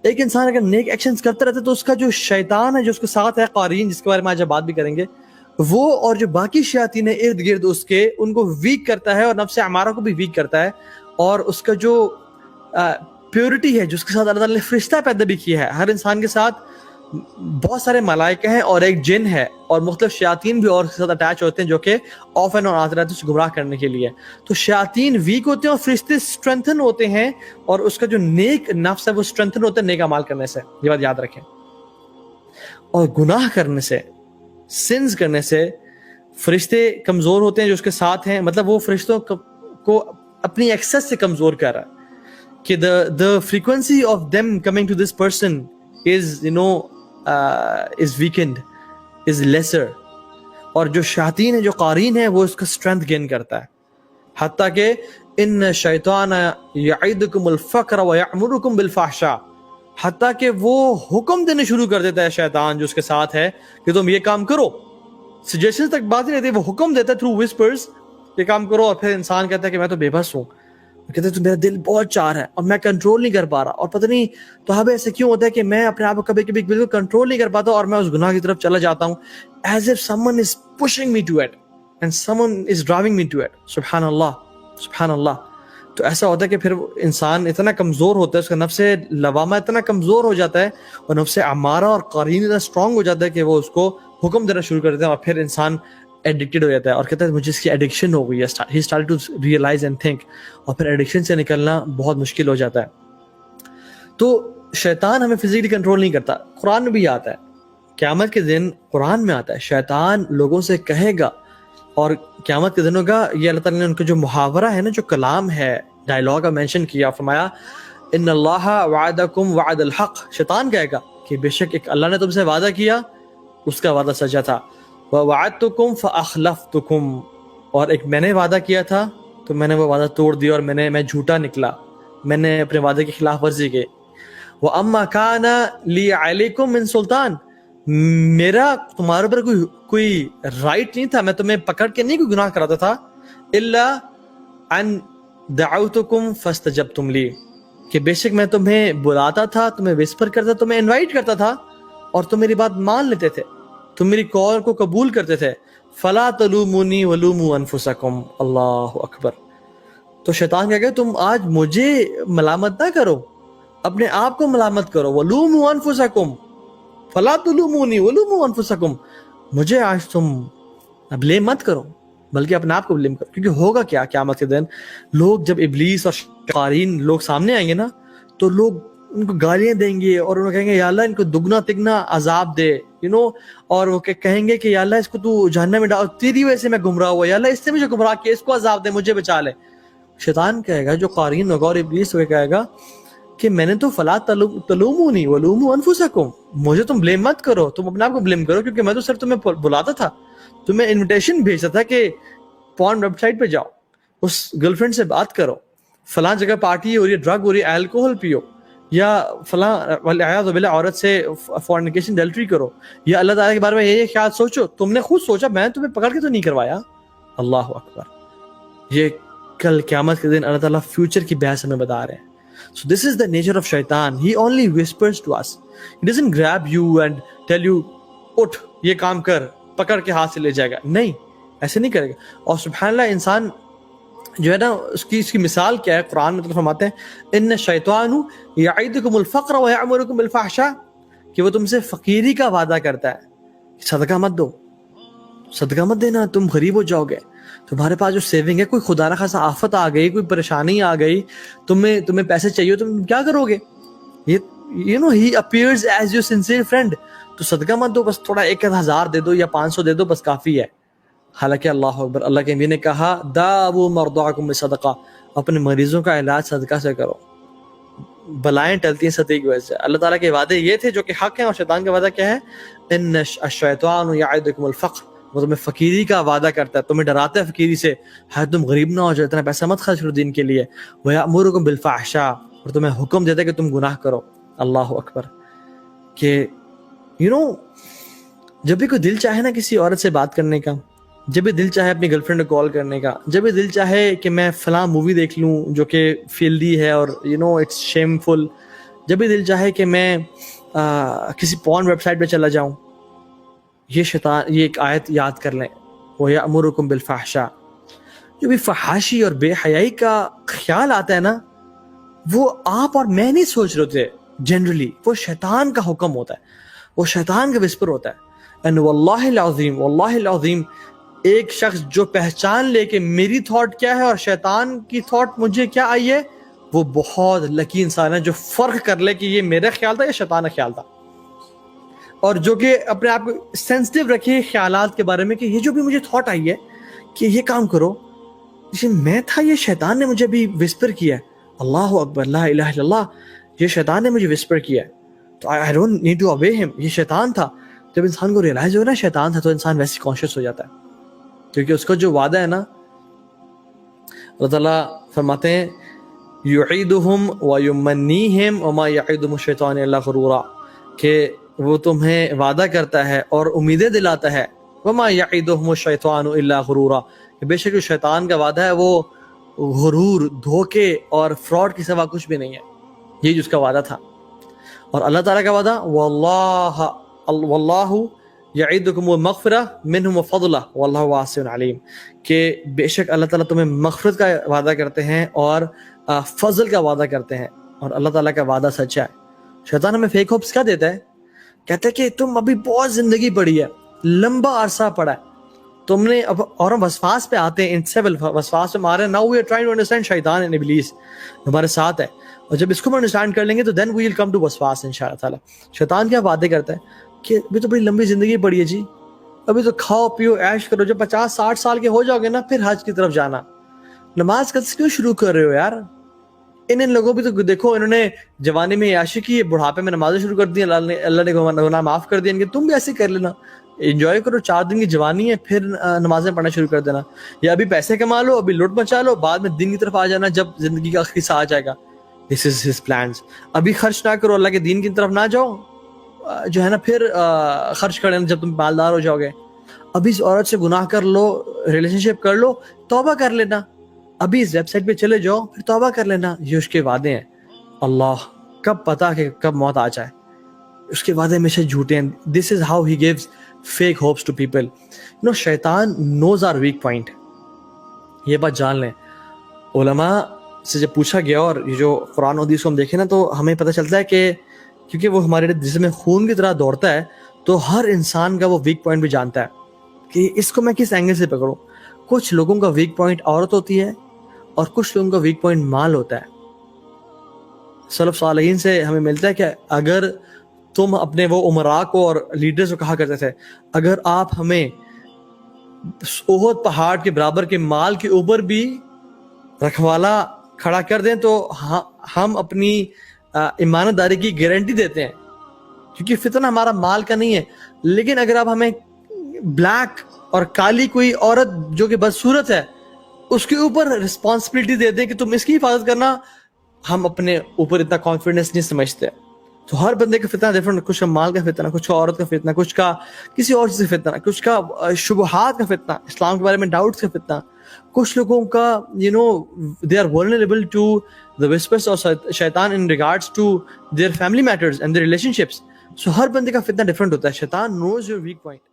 ایک انسان اگر نیک ایکشنز کرتا رہتا ہے تو اس کا جو شیطان ہے جو اس کے ساتھ ہے قارین، جس کے بارے میں آج بات بھی کریں گے، وہ اور جو باقی شیاطین ہیں ارد گرد اس کے، ان کو ویک کرتا ہے اور نفس امارہ کو بھی ویک کرتا ہے، اور اس کا جو پیورٹی ہے جس کے ساتھ اللہ تعالیٰ نے فرشتہ پیدا بھی کیا ہے. ہر انسان کے ساتھ بہت سارے ملائکہ ہیں اور ایک جن ہے، اور مختلف شیاطین بھی اور کے ساتھ اٹیچ ہوتے ہیں جو کہ آف اینڈ آن آتے رہتے ہیں اس کو گمراہ کرنے کے لیے. تو شیاطین ویک ہوتے ہیں اور فرشتے اسٹرینتھن ہوتے ہیں، اور اس کا جو نیک نفس ہے وہ اسٹرینتھن ہوتا ہے نیک اعمال کرنے سے. یہ بات یاد رکھیں. اور گناہ کرنے سے، سنز کرنے سے فرشتے کمزور ہوتے ہیں جو اس کے ساتھ ہیں، مطلب وہ فرشتوں کو اپنی ایکسس سے کمزور کر رہا ہے کہ the frequency of them coming to this person is is weakened, is lesser. اور جو شیاطین ہے جو قارین ہے وہ اس کا اسٹرینتھ گین کرتا ہے، حتیٰ کہ ان الشیطان یعدکم الفقر ویأمرکم بالفحشاء، حتیٰ کہ وہ حکم دینے شروع کر دیتا ہے شیطان جو اس کے ساتھ ہے کہ تم یہ کام کرو. سجیشن تک بات نہیں رہتی، وہ حکم دیتا ہے تھرو وسپرز، یہ کام کرو، اور پھر انسان کہتا ہے کہ میں تو بے بس ہوں، کہتے ہیں تو میرا دل بہت چار ہے اور میں کنٹرول نہیں کر پا رہا، اور پتہ نہیں تو ہمیں ایسے کیوں ہوتا ہے کہ میں اپنے آپ کو کبھی کبھی بالکل کنٹرول نہیں کر پاتا اور میں اس گناہ کی طرف چلا جاتا ہوں، as if someone is pushing me to it and someone is driving me to it. سبحان اللہ، سبحان اللہ. تو ایسا ہوتا ہے کہ پھر انسان اتنا کمزور ہوتا ہے، اس کا نفس لوامہ اتنا کمزور ہو جاتا ہے اور نفس امارہ اور قارین اتنا اسٹرانگ ہو جاتا ہے کہ وہ اس کو حکم دینا شروع کر دیتے ہیں، اور پھر انسان ایڈکٹڈ ہو جاتا ہے اور کہتا ہے مجھے اس کی ایڈکشن ہو گئی ہے. he started to realize and think، اور پھر ایڈکشن سے نکلنا بہت مشکل ہو جاتا ہے. تو شیطان ہمیں فزیکلی کنٹرول نہیں کرتا. قرآن میں بھی آتا ہے، قیامت کے دن قرآن میں آتا ہے شیطان لوگوں سے کہے گا، اور قیامت کے دن ہوگا، یہ اللہ تعالیٰ نے ان کا جو محاورہ ہے نا، جو کلام ہے، ڈائلاگ کا مینشن کیا، فرمایا ان اللہ وعدکم وعد الحق. شیطان کہے گا کہ بے شک ایک اللہ نے تم سے وعدہ کیا، اس کا وعدہ سچا تھا. وَوَعَدْتُكُمْ فَأَخْلَفْتُكُمْ، اور ایک میں نے وعدہ کیا تھا تو میں نے وہ وعدہ توڑ دیا، اور میں جھوٹا نکلا، میں نے اپنے وعدے کی خلاف ورزی کی. وَأَمَّا كَانَ لِي عَلَيْكُمْ مِنْ سُلطان، میرا تمہارے اوپر کوئی رائٹ نہیں تھا، میں تمہیں پکڑ کے نہیں کوئی گناہ کراتا تھا، إِلَّا أَن دَعَوْتُكُمْ فَاسْتَجَبْتُمْ لِي، کہ بے شک میں تمہیں بلاتا تھا، تمہیں وسپر کرتا، تمہیں انوائٹ کرتا تھا، اور تم میری بات مان لیتے تھے، تم میری کال کو قبول کرتے تھے. فلا تلومونی ولوموا انفسکم. اللہ اکبر. تو شیطان کہے گا تم آج مجھے ملامت نہ کرو، اپنے آپ کو ملامت کرو. ولوموا انفسکم فلا تلومونی ولوموا انفسکم، مجھے آج تم بلیم مت کرو بلکہ اپنے آپ کو بلیم کرو. کیونکہ ہوگا کیا قیامت کے دن، لوگ جب ابلیس اور قارین لوگ سامنے آئیں گے نا، تو لوگ ان کو گالیاں دیں گے اور انہوں کہیں گے یا اللہ ان کو دگنا تگنا عذاب دے، اور وہ کہیں گے کہ یا اللہ اس کو تو جہنم میں ڈال، تیری وجہ سے میں گمراہ ہوا، یا اللہ اس سے مجھے گمراہ کیا، اس کو عذاب دے، مجھے بچا لے. شیطان کہے گا، جو قارین ہوگا اور ابلیس ہوگا، کہے گا کہ میں نے تو فلا تلومونی ولوموا انفسکم، مجھے تم بلیم مت کرو، تم اپنے آپ کو بلیم کرو، کیونکہ میں تو صرف تمہیں بلاتا تھا، تمہیں انویٹیشن بھیجتا تھا کہ پورن ویب سائٹ پہ جاؤ، اس گرل فرینڈ سے بات کرو، فلاں جگہ پارٹی ہو رہی ہے، ڈرگ ہو رہی ہے، الکوہل پیو، یا فلاں والعیاذ باللہ عورت سے فورنیکیشن ڈیلٹری کرو، یا اللہ تعالیٰ کے بارے میں یہ خیال سوچو. تم نے خود سوچا، میں تمہیں پکڑ کے تو نہیں کروایا. اللہ اکبر. یہ کل قیامت کے دن اللہ تعالیٰ فیوچر کی بحث ہمیں بتا رہے ہیں. So this is the nature of shaitan. He only whispers to us. He doesn't grab you and tell you اٹھ یہ کام کر، پکڑ کے ہاتھ سے لے جائے گا. نہیں، ایسے نہیں کرے گا. اور سبحان اللہ، انسان جو ہے نا، اس کی مثال کیا ہے؟ قرآن میں فرماتے ہیں ان الشیطان یعدکم الفقر ویأمرکم بالفحشاء، کہ وہ تم سے فقیری کا وعدہ کرتا ہے، صدقہ مت دو، صدقہ مت دینا، تم غریب ہو جاؤ گے، تمہارے پاس جو سیونگ ہے، کوئی خدا نخواستہ آفت آ گئی، کوئی پریشانی آ گئی، تمہیں پیسے چاہیے، تم کیا کرو گے؟ he appears as your sincere friend. تو صدقہ مت دو، بس تھوڑا 1000 دے دو یا 500 دے دو، بس کافی ہے. حالانکہ اللہ اکبر، اللہ کے نبی نے کہا داؤوا مرضعکم بالصدقہ، اپنے مریضوں کا علاج صدقہ سے کرو. بلائیں ٹلتی ہیں صدقے کی وجہ سے. اللہ تعالیٰ کے وعدے یہ تھے جو کہ حق ہیں، اور شیطان کا وعدہ کیا ہے؟ ان الشیطان یعدکم الفقر، وہ تمہیں فقیری کا وعدہ کرتا ہے، تمہیں ڈراتا ہے فقیری سے، ہے تم غریب نہ ہو جائے، اتنا پیسہ مت خرچ کرو دین کے لیے. ویأمرکم بالفحشاء، اور تمہیں حکم دیتا ہے کہ تم گناہ کرو. اللہ اکبر. کہ جب بھی کوئی دل چاہے نا کسی عورت سے بات کرنے کا، جب بھی دل چاہے اپنی گرل فرینڈ کو کال کرنے کا، جب بھی دل چاہے کہ میں فلاں مووی دیکھ لوں جو کہ فیلڈی ہے اور اٹس شیم فل، جب بھی دل چاہے کہ میں کسی پورن ویب سائٹ پہ چلا جاؤں, یہ شیطان, یہ ایک آیت یاد کر لیں, وَيَأْمُرُكُمْ بِالْفَحْشَاءِ. جو بھی فحاشی اور بے حیائی کا خیال آتا ہے نا, وہ آپ اور میں نہیں سوچ رہے ہوتے جنرلی, وہ شیطان کا حکم ہوتا ہے, وہ شیطان کا وسپر ہوتا ہے. And واللہ العظیم, واللہ العظیم, ایک شخص جو پہچان لے کہ میری تھاٹ کیا ہے اور شیطان کی تھاٹ مجھے کیا آئی ہے, وہ بہت لکی انسان ہے جو فرق کر لے کہ یہ میرا خیال تھا یا شیطان کا خیال تھا, اور جو کہ اپنے آپ کو سینسٹیو رکھے خیالات کے بارے میں کہ یہ جو بھی مجھے تھاٹ آئی ہے کہ یہ کام کرو, یہ میں تھا, یہ شیطان نے مجھے بھی وسپر کیا ہے, اللہ اکبر, لا الہ الا اللہ, یہ شیطان نے مجھے وسپر کیا ہے, تو I don't need to obey him, یہ شیطان تھا. جب انسان کو ریئلائز ہو نا شیطان تھا, تو انسان ویسے کانشیس ہو جاتا ہے, کیونکہ اس کا جو وعدہ ہے نا, اللہ تعالیٰ فرماتے ہیں یعیدہم ویمنیہم وما یعیدہم الشیطان الا غرورا, کہ وہ تمہیں وعدہ کرتا ہے اور امیدیں دلاتا ہے, وما یعیدہم الشیطان الا غرورا, کہ بے شک جو شیطان کا وعدہ ہے وہ غرور, دھوکے اور فراڈ کے سوا کچھ بھی نہیں ہے. یہ جو اس کا وعدہ تھا. اور اللہ تعالیٰ کا وعدہ واللہ یعیدکم مغفرہ منہ وفضلہ واللہ واسع علیم, کہ بے شک اللہ تعالیٰ تمہیں مغفرت کا وعدہ کرتے ہیں اور فضل کا وعدہ کرتے ہیں, اور اللہ تعالیٰ کا وعدہ سچا ہے. شیطان ہمیں فیک ہوپس کیا دیتا ہے, کہتا ہے کہ تم ابھی بہت زندگی پڑی ہے, لمبا عرصہ پڑا ہے تم نے اب, اور ہم وسواس پہ آتے ہیں, انسیبل وسواس پہ مارے. Now we are trying to understand شیطان اینڈ ابلیس ہمارے ساتھ ہے, اور جب اس کو ہم انڈرسٹینڈ کر لیں گے تو دین وی ول کم ٹو وسواس انشاءاللہ تعالیٰ. شیطان کیا وعدے کرتا ہے کہ ابھی تو بڑی لمبی زندگی پڑی ہے جی, ابھی تو کھاؤ پیو عیش کرو, جب 50-60 سال کے ہو جاؤ گے نا پھر حج کی طرف جانا. نماز کل سے کیوں شروع کر رہے ہو یار, ان لوگوں بھی تو دیکھو, انہوں نے جوانی میں عیاشی کی, بڑھاپے میں نمازیں شروع کر دی, اللہ نے گناہ معاف کر دیا, تم بھی ایسے کر لینا, انجوائے کرو, 4 دن کی جوانی ہے, پھر نمازیں پڑھنا شروع کر دینا, یا ابھی پیسے کما لو, ابھی لوٹ مچا لو, بعد میں دین کی طرف آ جانا جب زندگی کا حصہ آ جائے گا. دس از ہز پلانس. ابھی خرچ نہ کرو, اللہ کے دین کی طرف نہ جاؤ, جو ہے نا پھر خرچ کر لینا جب تم مالدار ہو جاؤ گے. ابھی اس عورت سے گناہ کر لو, ریلیشن شپ کر لو, توبہ کر لینا, ابھی اس ویب سائٹ پہ چلے جاؤ, پھر توبہ کر لینا. یہ اس کے وعدے ہیں. اللہ کب پتا کہ کب موت آ جائے, اس کے وعدے ہمیشہ جھوٹے ہیں. This is how he gives fake hopes to people. No, شیطان نوز آر ویک پوائنٹ, یہ بات جان لیں. علماء سے جب پوچھا گیا, اور یہ جو قرآن و حدیث کو ہم دیکھیں نا, تو ہمیں پتہ چلتا ہے کہ کیونکہ وہ ہمارے جسم میں خون کی طرح دوڑتا ہے, تو ہر انسان کا وہ ویک پوائنٹ بھی جانتا ہے کہ اس کو میں کس اینگل سے پکڑوں. کچھ لوگوں کا ویک پوائنٹ عورت ہوتی ہے, اور کچھ لوگوں کا ویک پوائنٹ مال ہوتا ہے. سلف صالحین سے ہمیں ملتا ہے کہ اگر تم اپنے وہ عمراء کو اور لیڈرز کو کہا کرتے تھے, اگر آپ ہمیں احد پہاڑ کے برابر کے مال کے اوپر بھی رکھوالا کھڑا کر دیں تو ہم اپنی ایمانت داری کی گارنٹی دیتے ہیں, کیونکہ فتنہ ہمارا مال کا نہیں ہے. لیکن اگر آپ ہمیں بلیک اور کالی کوئی عورت جو کہ بدصورت ہے اس کے اوپر رسپانسبلٹی دے دیں کہ تم اس کی حفاظت کرنا, ہم اپنے اوپر اتنا کانفیڈنس نہیں سمجھتے. تو ہر بندے کا فتنہ ڈفرنٹ, کچھ کا مال کا فتنہ, کچھ کا عورت کا فتنہ, کچھ کا کسی اور چیز کا فتنہ, کچھ کا شبہات کا فتنہ, اسلام کے بارے میں ڈاؤٹس کا فتنہ. کچھ لوگوں کا they are vulnerable to the whispers of شیطان in regards to their family matters and their relationships. So ہر بندے کا فتنہ ڈفرنٹ ہوتا ہے. شیطان knows your weak point.